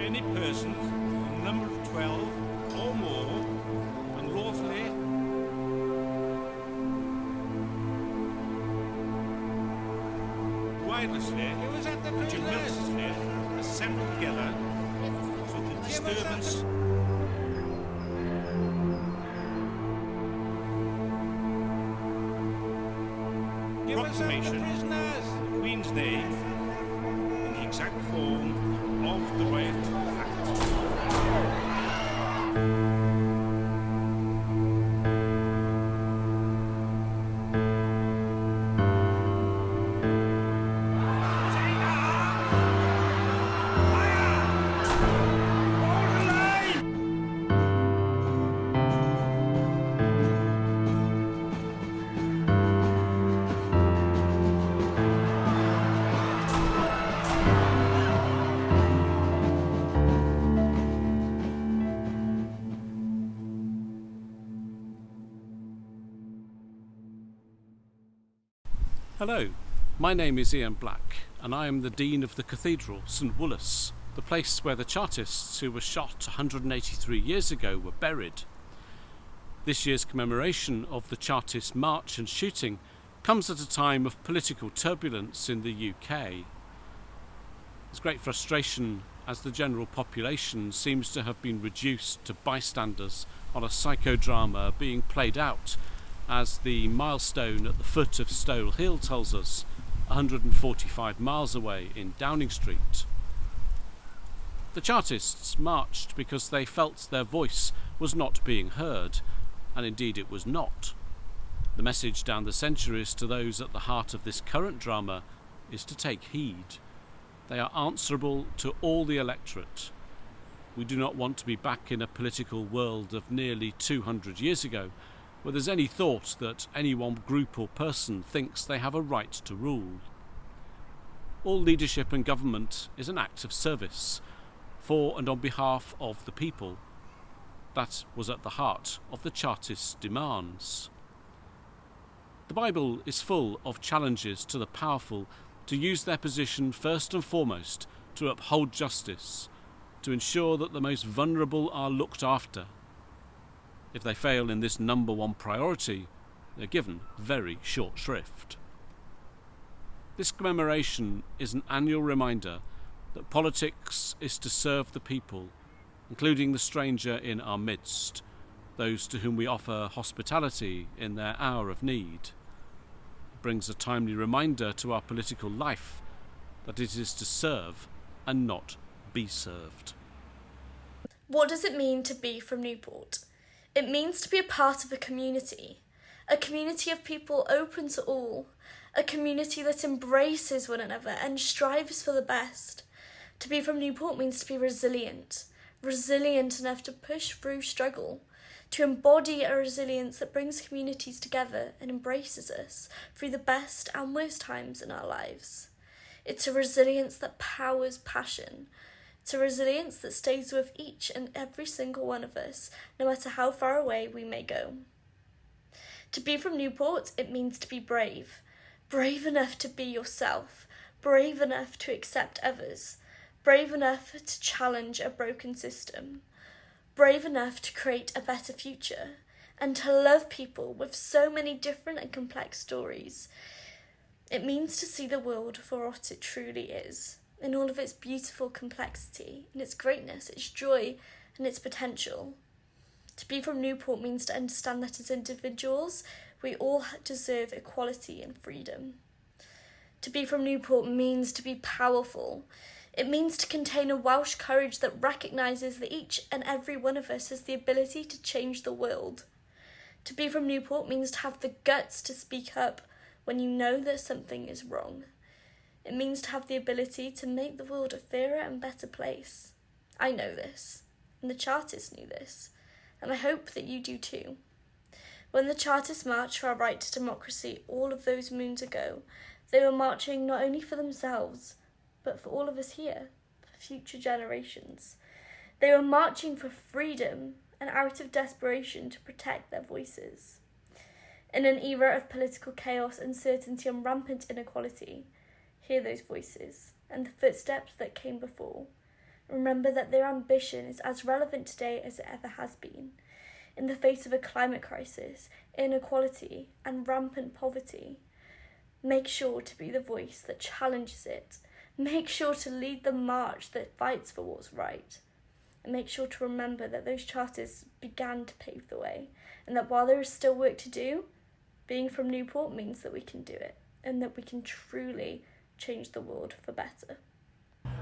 any person, a number of 12 or more, unlawfully wirelessly or tumultuously assembled together so the disturbance proclamation of the Queen's name in the exact form of the Riot Act. Hello, my name is Ian Black and I am the Dean of the Cathedral, St Woolos, the place where the Chartists who were shot 183 years ago were buried. This year's commemoration of the Chartist march and shooting comes at a time of political turbulence in the UK. There's great frustration as the general population seems to have been reduced to bystanders on a psychodrama being played out, as the milestone at the foot of Stole Hill tells us, 145 miles away in Downing Street. The Chartists marched because they felt their voice was not being heard, and indeed it was not. The message down the centuries to those at the heart of this current drama is to take heed. They are answerable to all the electorate. We do not want to be back in a political world of nearly 200 years ago, where there's any thought that any one group or person thinks they have a right to rule. All leadership and government is an act of service, for and on behalf of the people. That was at the heart of the Chartist demands. The Bible is full of challenges to the powerful to use their position first and foremost to uphold justice, to ensure that the most vulnerable are looked after. If they fail in this number one priority, they're given very short shrift. This commemoration is an annual reminder that politics is to serve the people, including the stranger in our midst, those to whom we offer hospitality in their hour of need. It brings a timely reminder to our political life that it is to serve and not be served. What does it mean to be from Newport? It means to be a part of a community of people open to all, a community that embraces one another and strives for the best. To be from Newport means to be resilient enough to push through struggle, to embody a resilience that brings communities together and embraces us through the best and worst times in our lives. It's a resilience that powers passion. It's a resilience that stays with each and every single one of us, no matter how far away we may go. To be from Newport, it means to be brave. Brave enough to be yourself. Brave enough to accept others. Brave enough to challenge a broken system. Brave enough to create a better future. And to love people with so many different and complex stories. It means to see the world for what it truly is, in all of its beautiful complexity, in its greatness, its joy, and its potential. To be from Newport means to understand that as individuals, we all deserve equality and freedom. To be from Newport means to be powerful. It means to contain a Welsh courage that recognises that each and every one of us has the ability to change the world. To be from Newport means to have the guts to speak up when you know that something is wrong. It means to have the ability to make the world a fairer and better place. I know this, and the Chartists knew this, and I hope that you do too. When the Chartists marched for our right to democracy all of those moons ago, they were marching not only for themselves, but for all of us here, for future generations. They were marching for freedom and out of desperation to protect their voices. In an era of political chaos, uncertainty and rampant inequality, hear those voices and the footsteps that came before. Remember that their ambition is as relevant today as it ever has been. In the face of a climate crisis, inequality, and rampant poverty, make sure to be the voice that challenges it. Make sure to lead the march that fights for what's right. And make sure to remember that those charters began to pave the way, and that while there is still work to do, being from Newport means that we can do it, and that we can truly change the world for better.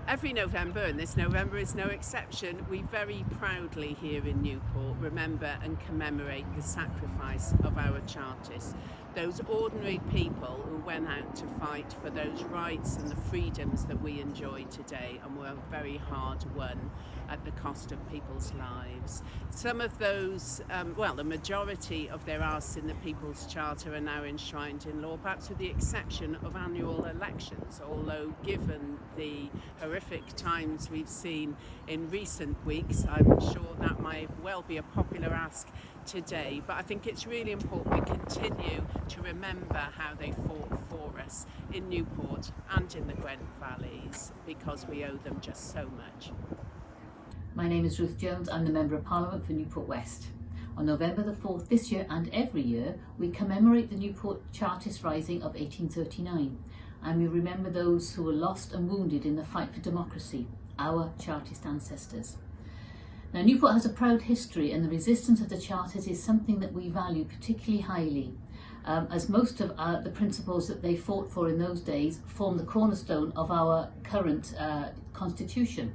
Every November, and this November is no exception, we very proudly here in Newport remember and commemorate the sacrifice of our Chartists, those ordinary people who went out to fight for those rights and the freedoms that we enjoy today and were very hard won at the cost of people's lives. Some of those, the majority of their asks in the People's Charter are now enshrined in law, perhaps with the exception of annual elections, although given the horrific times we've seen in recent weeks, I'm sure that might well be a popular ask today. But I think it's really important we continue to remember how they fought for us in Newport and in the Gwent Valleys, because we owe them just so much. My name is Ruth Jones. I'm the Member of Parliament for Newport West. On November the 4th this year and every year, we commemorate the Newport Chartist Rising of 1839, and we remember those who were lost and wounded in the fight for democracy, our Chartist ancestors. Now, Newport has a proud history, and the resistance of the Charters is something that we value particularly highly, as most of the principles that they fought for in those days form the cornerstone of our current constitution.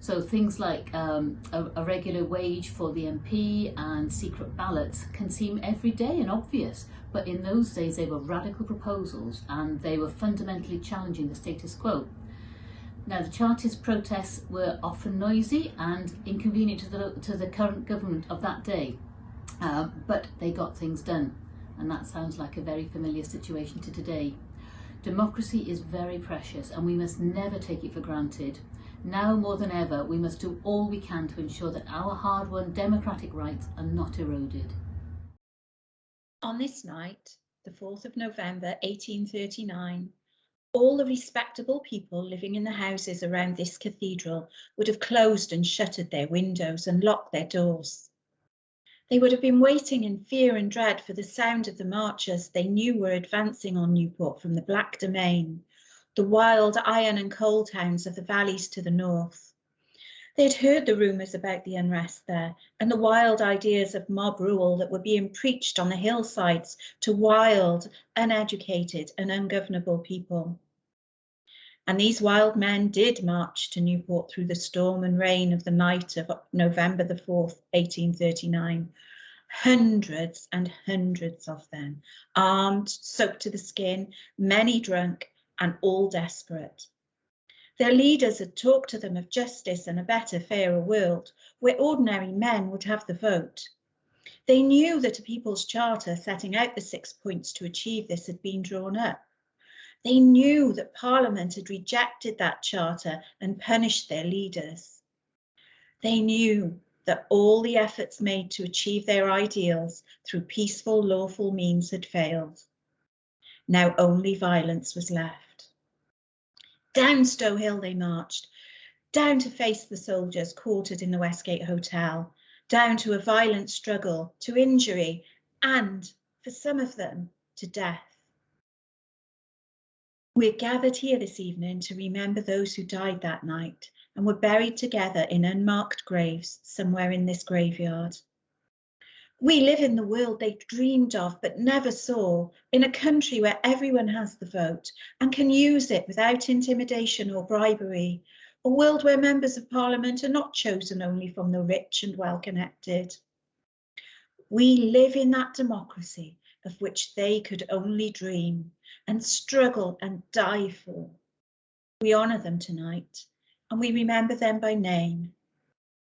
So things like a regular wage for the MP and secret ballots can seem everyday and obvious, but in those days they were radical proposals and they were fundamentally challenging the status quo. Now, the Chartist protests were often noisy and inconvenient to the current government of that day, but they got things done, and that sounds like a very familiar situation to today. Democracy is very precious and we must never take it for granted. Now more than ever, we must do all we can to ensure that our hard-won democratic rights are not eroded. On this night, the 4th of November 1839, all the respectable people living in the houses around this cathedral would have closed and shuttered their windows and locked their doors. They would have been waiting in fear and dread for the sound of the marchers they knew were advancing on Newport from the Black Domain, the wild iron and coal towns of the valleys to the north. They had heard the rumours about the unrest there and the wild ideas of mob rule that were being preached on the hillsides to wild, uneducated and ungovernable people. And these wild men did march to Newport through the storm and rain of the night of November the 4th, 1839. Hundreds and hundreds of them, armed, soaked to the skin, many drunk, and all desperate. Their leaders had talked to them of justice and a better, fairer world, where ordinary men would have the vote. They knew that a People's Charter setting out the 6 points to achieve this had been drawn up. They knew that Parliament had rejected that charter and punished their leaders. They knew that all the efforts made to achieve their ideals through peaceful, lawful means had failed. Now only violence was left. Down Stow Hill they marched, down to face the soldiers quartered in the Westgate Hotel, down to a violent struggle, to injury, and, for some of them, to death. We're gathered here this evening to remember those who died that night and were buried together in unmarked graves somewhere in this graveyard. We live in the world they dreamed of but never saw, in a country where everyone has the vote and can use it without intimidation or bribery, a world where members of Parliament are not chosen only from the rich and well-connected. We live in that democracy of which they could only dream and struggle and die for. We honour them tonight and we remember them by name,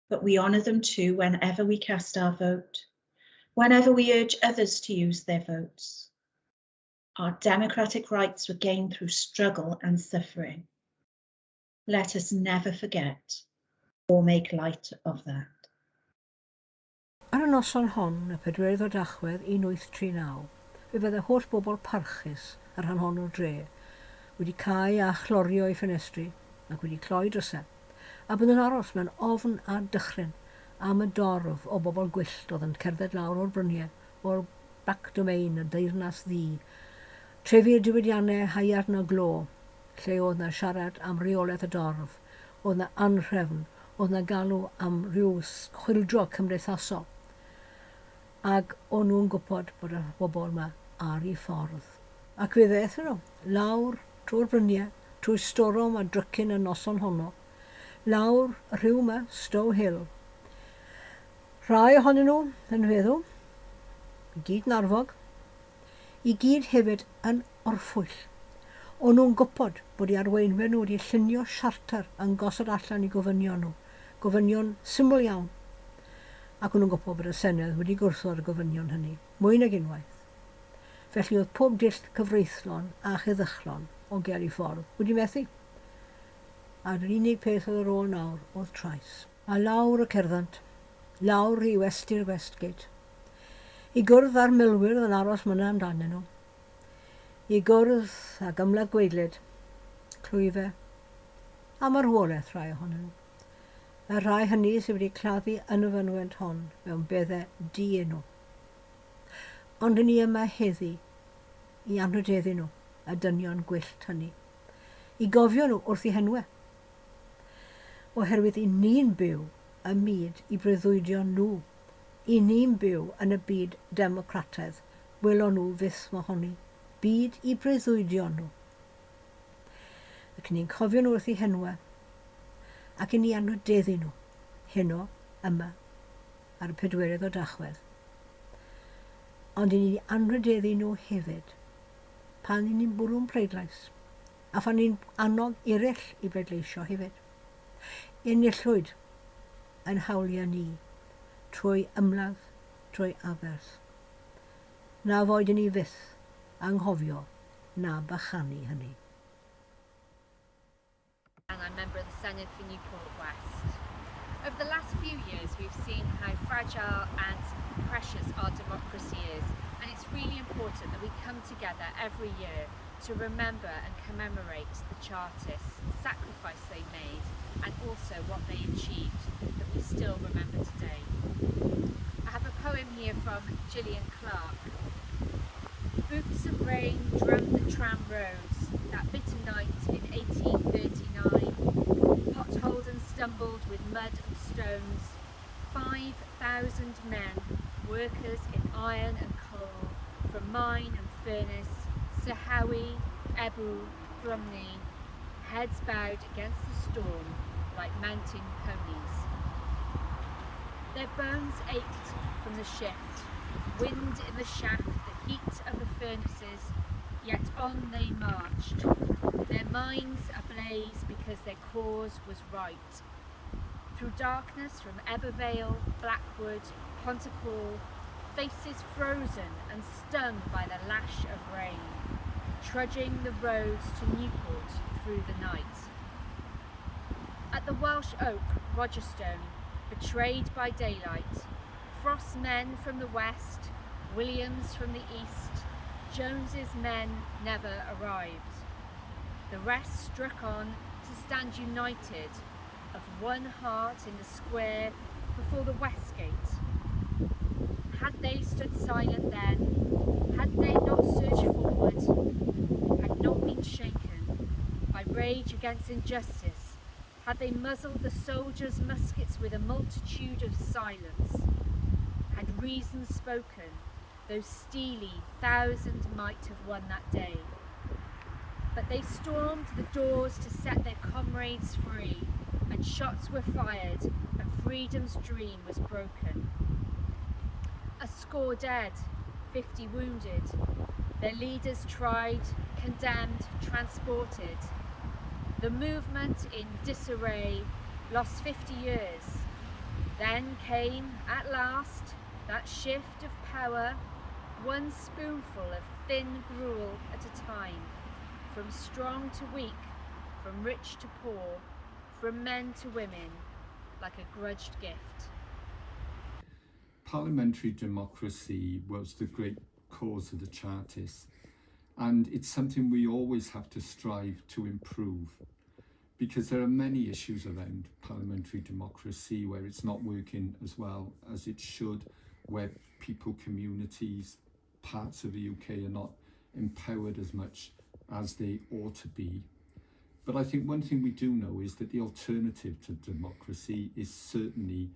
but we honour them too whenever we cast our vote. Whenever we urge others to use their votes. Our democratic rights were gained through struggle and suffering. Let us never forget or make light of that. Ar y noson hon, y 4 o Dachwedd 1839, fe fydde holl bobl parchus ar rhan hon o'r dre wedi cael a chlorio ei ffenestri ac wedi cloi drysau, a bydd yn aros mewn ofn a dychryn am y dorf o bobl gwyllt oedd yn cerdded lawr o'r bryniau, o'r back domain y deyrnas ddi, trefi'r diwydiannau haiarn o glo, lle oedd na siarad am reolaeth y dorf, oedd na anhrefn, oedd na galw am rhyw chwildro cymdeithasol. Ac o'n nhw'n gwybod bod y bobl yma ar ei ffordd. Ac fe ddeithon nhw lawr trwy'r bryniau, trwy storom a drycyn y noson honno, lawr y rhyw yma, Stow Hill. Rhai ohonyn nhw yn feddwl, i gyd yn arfog, i gyd hefyd yn orffwyll. O'n nhw'n gwybod bod i arweinwyr nhw wedi llunio siarter yn gosod allan i gofynion nhw, gofynion syml iawn. Ac o'n nhw'n gwybod bod y Senedd wedi gwrthod y gofynion hynny, mwy nag unwaith. Felly oedd pob dull cyfreithlon a cheddychlon o gael ei ffordd wedi methu. A'r unig peth oedd ar ôl nawr oedd trais. A lawr y cerddant, lawr i westy'r Westgate, i gwrdd â'r milwyr yn aros myna amdanyn nhw, i gwrdd â gymlaeth gweidlyd, clwyfau, a marwolaeth rhai ohonyn nhw. Y rhai hynny sydd wedi claddu yn y fynwent hon mewn beddau di-enw. Ond ni yma heddi i anrhydeddu nhw, y dynion gwyllt hynny, i gofio nhw wrth eu henwau. Oherwydd i ni'n byw y myd i breuddwydio nhw, i ni'n byw yn y byd democrataidd, welon nhw fyth mohoni, byd i breuddwydio nhw. Ac ni'n cofio nhw wrth eu henwau, ac i ni anrhydeddu nhw, heno, yma, ar y 4 o Dachwedd. Ond i ni anrhydeddu nhw hefyd, pan i ni'n bwrw'n pleidlais, a pan ni'n annog eraill i bleidleisio hefyd. Enillwyd yn hawliau ni, trwy ymladd, trwy aberth. Na foed i ni fyth anghofio na bychanu hynny. And I'm a member of the Senedd for Newport West. Over the last few years we've seen how fragile and precious our democracy is, and it's really important that we come together every year to remember and commemorate the Chartists, the sacrifice they made and also what they achieved that we still remember today. I have a poem here from Gillian Clark. Boots of rain drummed the tram roads that bitter night in 1839, potholed and stumbled with mud and stones. 5,000 men, workers in iron and coal, from mine and furnace, Sahawi, Ebu, Brumney, heads bowed against the storm like mountain ponies. Their bones ached from the shift, wind in the shaft, the heat of the furnaces, yet on they marched, their minds ablaze because their cause was right. Through darkness from Ebervale, Blackwood, Pontypool, faces frozen and stung by the lash of rain, trudging the roads to Newport through the night. At the Welsh Oak, Rogerstone, betrayed by daylight, Frost's men from the west, Williams from the east, Jones's men never arrived. The rest struck on to stand united, of one heart in the square before the Westgate. Had they stood silent then, had they not surged forward, had not been shaken by rage against injustice, had they muzzled the soldiers' muskets with a multitude of silence, had reason spoken, those steely 1,000 might have won that day. But they stormed the doors to set their comrades free, and shots were fired, and freedom's dream was broken. A score dead, 50 wounded, their leaders tried, condemned, transported. The movement in disarray lost 50 years. Then came, at last, that shift of power, one spoonful of thin gruel at a time, from strong to weak, from rich to poor, from men to women, like a grudged gift. Parliamentary democracy was the great cause of the Chartists, and it's something we always have to strive to improve. because there are many issues around parliamentary democracy where it's not working as well as it should, where people, communities, parts of the UK are not empowered as much as they ought to be. But I think one thing we do know is that the alternative to democracy is certainly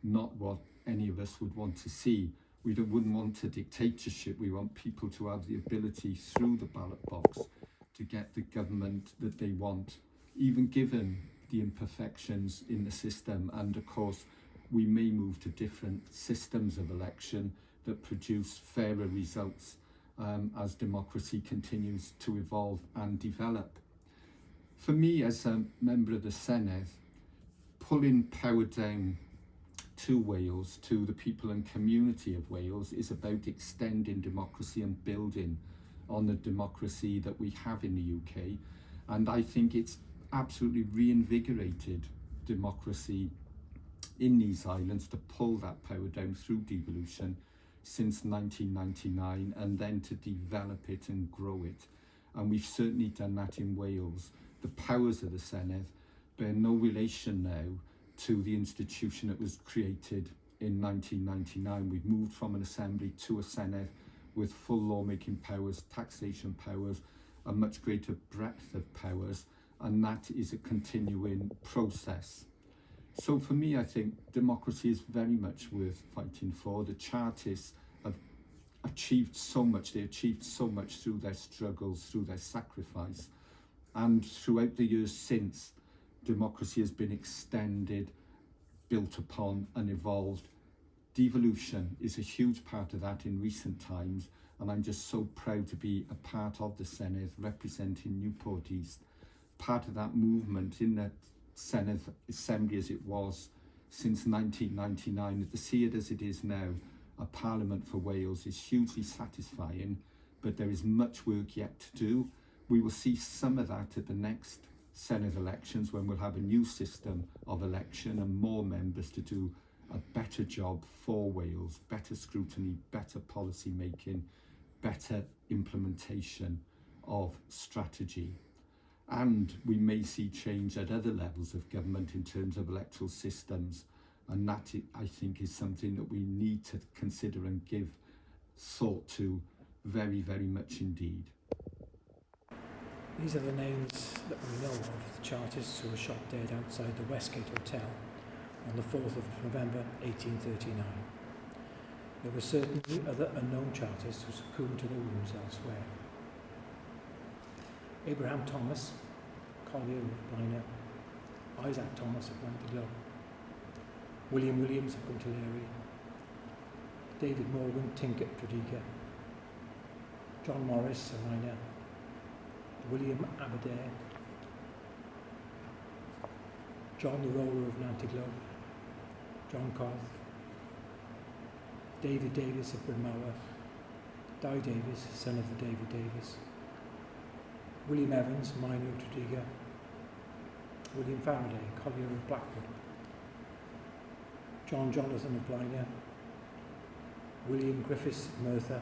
not what any of us would want to see. We wouldn't want a dictatorship. We want people to have the ability through the ballot box to get the government that they want, even given the imperfections in the system. And of course, we may move to different systems of election that produce fairer results as democracy continues to evolve and develop. For me, as a member of the Senedd, pulling power down to Wales, to the people and community of Wales, is about extending democracy and building on the democracy that we have in the UK. And I think it's absolutely reinvigorated democracy in these islands to pull that power down through devolution since 1999, and then to develop it and grow it. And we've certainly done that in Wales. The powers of the Senedd bear no relation now to the institution that was created in 1999. We've moved from an assembly to a Senedd with full lawmaking powers, taxation powers, a much greater breadth of powers, and that is a continuing process. So for me, I think democracy is very much worth fighting for. The Chartists have achieved so much. They achieved so much through their struggles, through their sacrifice. And throughout the years since, democracy has been extended, built upon and evolved. Devolution is a huge part of that in recent times, and I'm just so proud to be a part of the Senedd representing Newport East, part of that movement in that Senedd Assembly as it was since 1999. To see it as it is now, a Parliament for Wales, is hugely satisfying, but there is much work yet to do. We will see some of that at the next Senedd elections, when we'll have a new system of election and more members to do a better job for Wales, better scrutiny, better policy making, better implementation of strategy. And we may see change at other levels of government in terms of electoral systems, and that, I think, is something that we need to consider and give thought to very, very much indeed. These are the names that we know of the Chartists who were shot dead outside the Westgate Hotel on the 4th of November 1839. There were certainly other unknown Chartists who succumbed to their wounds elsewhere. Abraham Thomas, collier of Blaenau, Isaac Thomas of Nantyglo, William Williams of Gunteleri, David Morgan, Tinker of Tredegar, John Morris of Minor, William Aberdare, John the Roller of Nantyglo, John Corth, David Davis of Brynmawr, Di Davis, son of the David Davis, William Evans, minor of Tredegar, William Faraday, collier of Blackwood, John Jonathan of Blaenau, William Griffiths of Merthyr,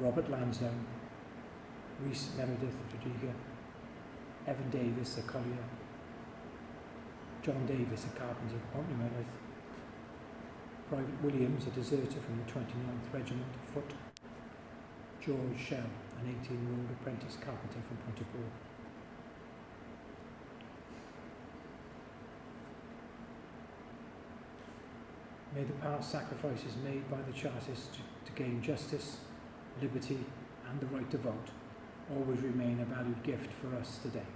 Robert Lansdowne, Rhys Meredith of Tredegar, Evan Davis, a collier, John Davis, a carpenter of Pontnewydd, Private Williams, a deserter from the 29th Regiment of Foot, George Shell, an 18-year-old apprentice carpenter from Pontypool. May the past sacrifices made by the Chartists to gain justice, liberty and the right to vote always remain a valued gift for us today.